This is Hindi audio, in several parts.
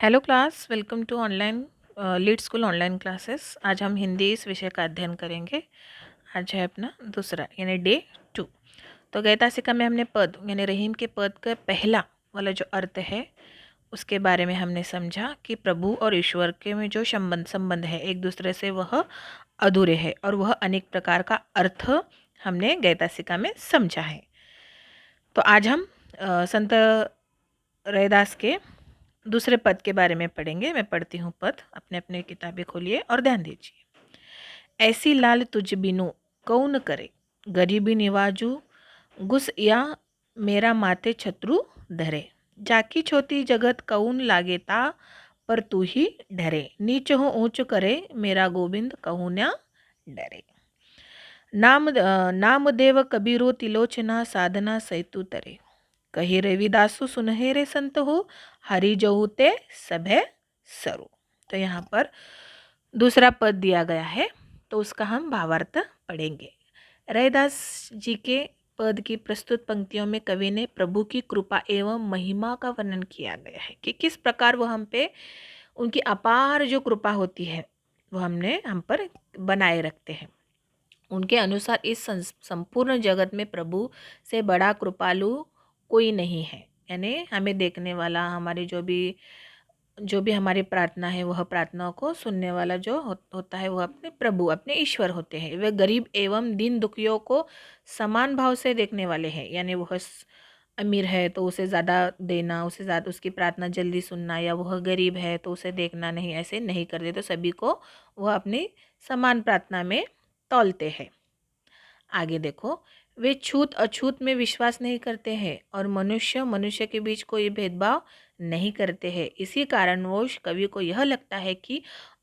Hello class, welcome to online lead school online classes. आज हम हिंदी इस विषय का अध्ययन करेंगे। आज है अपना दूसरा यानी डे 2। तो गैतासिका में हमने पद यानी रहीम के पद का पहला वाला जो अर्थ है उसके बारे में हमने समझा कि प्रभु और ईश्वर के में जो संबंध है एक दूसरे से वह अधूरे है और वह अनेक प्रकार का अर्थ हमने गैतासिका में समझा है। तो आज हम संत रैदास के दूसरे पद के बारे में पढ़ेंगे। मैं पढ़ती हूँ पद, अपने अपने किताबें खोलिए और ध्यान दीजिए। ऐसी लाल तुझ बिनु कौन करे, गरीबी निवाजू गुस या मेरा माते छत्रु धरे। जाकी छोटी जगत कौन लागेता, पर तू ही डरे। नीच हो ऊंच करे, मेरा गोविंद कहूँ न डरे। नामदेव कबीरो तिलोचना, साधना सैतु तरे। कही रविदासु सुनहेरे संत हो, हरि जऊते सभे सरो। तो यहाँ पर दूसरा पद दिया गया है, तो उसका हम भावार्थ पढ़ेंगे। रैदास जी के पद की प्रस्तुत पंक्तियों में कवि ने प्रभु की कृपा एवं महिमा का वर्णन किया गया है कि किस प्रकार वो हम पे उनकी अपार जो कृपा होती है वो हम पर बनाए रखते हैं। उनके अनुसार इस संपूर्ण जगत में प्रभु से बड़ा कृपालु कोई नहीं है। यानी हमें देखने वाला, हमारी जो भी हमारी प्रार्थना है वह प्रार्थनाओं को सुनने वाला जो होता है वह अपने प्रभु, अपने ईश्वर होते हैं। वे गरीब एवं दीन दुखियों को समान भाव से देखने वाले हैं। यानी वह अमीर है तो उसे ज़्यादा देना, उसे ज़्यादा उसकी प्रार्थना जल्दी सुनना, या वह गरीब है तो उसे देखना नहीं, ऐसे नहीं करते। तो सभी को वह अपनी समान प्रार्थना में तौलते हैं। आगे देखो, वे छूत अछूत में विश्वास नहीं करते हैं और मनुष्य मनुष्य के बीच कोई भेदभाव नहीं करते हैं। इसी कारणवश कवि को यह लगता है कि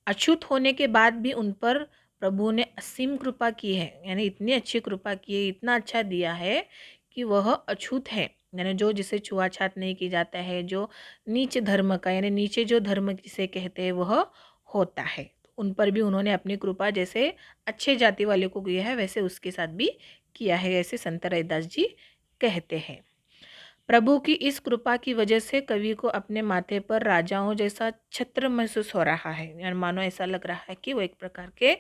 अछूत होने के बाद भी उन पर प्रभु ने असीम कृपा की है। यानी इतनी अच्छी कृपा की है, इतना अच्छा दिया है कि वह अछूत है। यानी जो जिसे छुआछात नहीं की जाता है, जो नीच धर्म का यानी नीचे जो धर्म जिसे कहते हैं वह होता है, उन पर भी उन्होंने अपनी कृपा जैसे अच्छे जाति वाले को किया है वैसे उसके साथ भी किया है, ऐसे संत रैदास जी कहते हैं। प्रभु की इस कृपा की वजह से कवि को अपने माथे पर राजाओं जैसा छत्र महसूस हो रहा है। यानी मानो ऐसा लग रहा है कि वो एक प्रकार के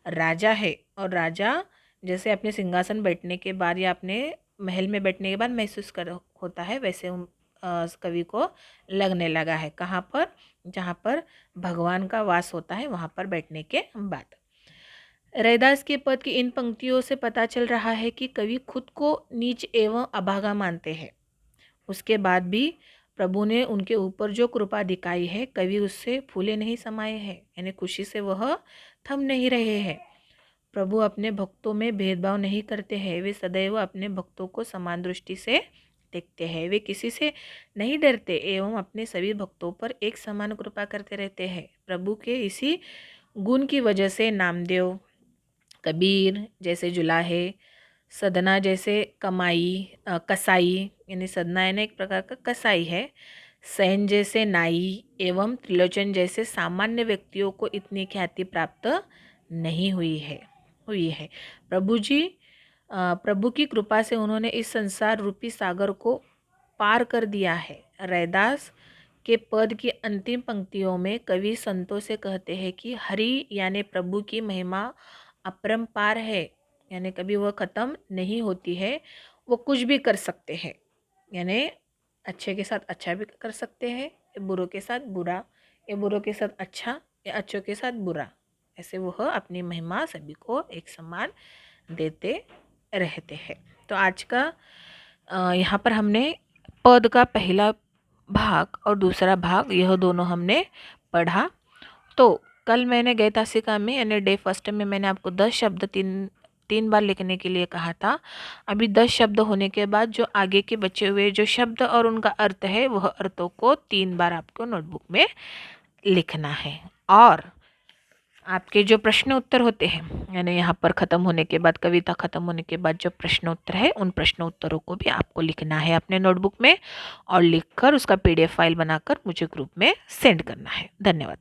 राजा है, और राजा जैसे अपने सिंहासन बैठने के बाद या अपने महल में बैठने के बाद महसूस कर होता है, वैसे कवि को लगने लगा है। कहाँ पर? जहाँ पर भगवान का वास होता है वहाँ पर बैठने के बाद। रैदास के पद की इन पंक्तियों से पता चल रहा है कि कवि खुद को नीच एवं अभागा मानते हैं। उसके बाद भी प्रभु ने उनके ऊपर जो कृपा दिखाई है, कवि उससे फूले नहीं समाये हैं। यानी खुशी से वह थम नहीं रहे हैं। प्रभु अपने भक्तों में भेदभाव नहीं करते हैं। वे सदैव अपने भक्तों को समान दृष्टि से देखते हैं। वे किसी से नहीं डरते एवं अपने सभी भक्तों पर एक समान कृपा करते रहते हैं। प्रभु के इसी गुण की वजह से नामदेव, कबीर जैसे जुलाहे, सदना जैसे कसाई, यानी सदना यानी एक प्रकार का कसाई है, सैन जैसे नाई एवं त्रिलोचन जैसे सामान्य व्यक्तियों को इतनी ख्याति प्राप्त नहीं हुई है। प्रभु की कृपा से उन्होंने इस संसार रूपी सागर को पार कर दिया है। रैदास के पद की अंतिम पंक्तियों में कवि संतों से कहते हैं कि हरि यानी प्रभु की महिमा अपरंपार है। यानी कभी वह ख़त्म नहीं होती है। वो कुछ भी कर सकते हैं, यानी अच्छे के साथ अच्छा भी कर सकते हैं, या बुरों के साथ बुरा, या बुरों के साथ अच्छा, या अच्छों के साथ बुरा। ऐसे वह अपनी महिमा सभी को एक समान देते रहते हैं। तो आज का यहाँ पर हमने पद का पहला भाग और दूसरा भाग यह दोनों हमने पढ़ा। तो कल मैंने गैतासिका में यानी डे फर्स्ट में मैंने आपको 10 शब्द तीन बार लिखने के लिए कहा था। अभी 10 शब्द होने के बाद जो आगे के बचे हुए जो शब्द और उनका अर्थ है वह अर्थों को 3 बार आपको नोटबुक में लिखना है। और आपके जो प्रश्न उत्तर होते हैं, यानी यहाँ पर ख़त्म होने के बाद, कविता ख़त्म होने के बाद जो प्रश्न उत्तर है उन प्रश्न उत्तरों को भी आपको लिखना है अपने नोटबुक में, और लिखकर उसका PDF फाइल बनाकर मुझे ग्रुप में सेंड करना है। धन्यवाद।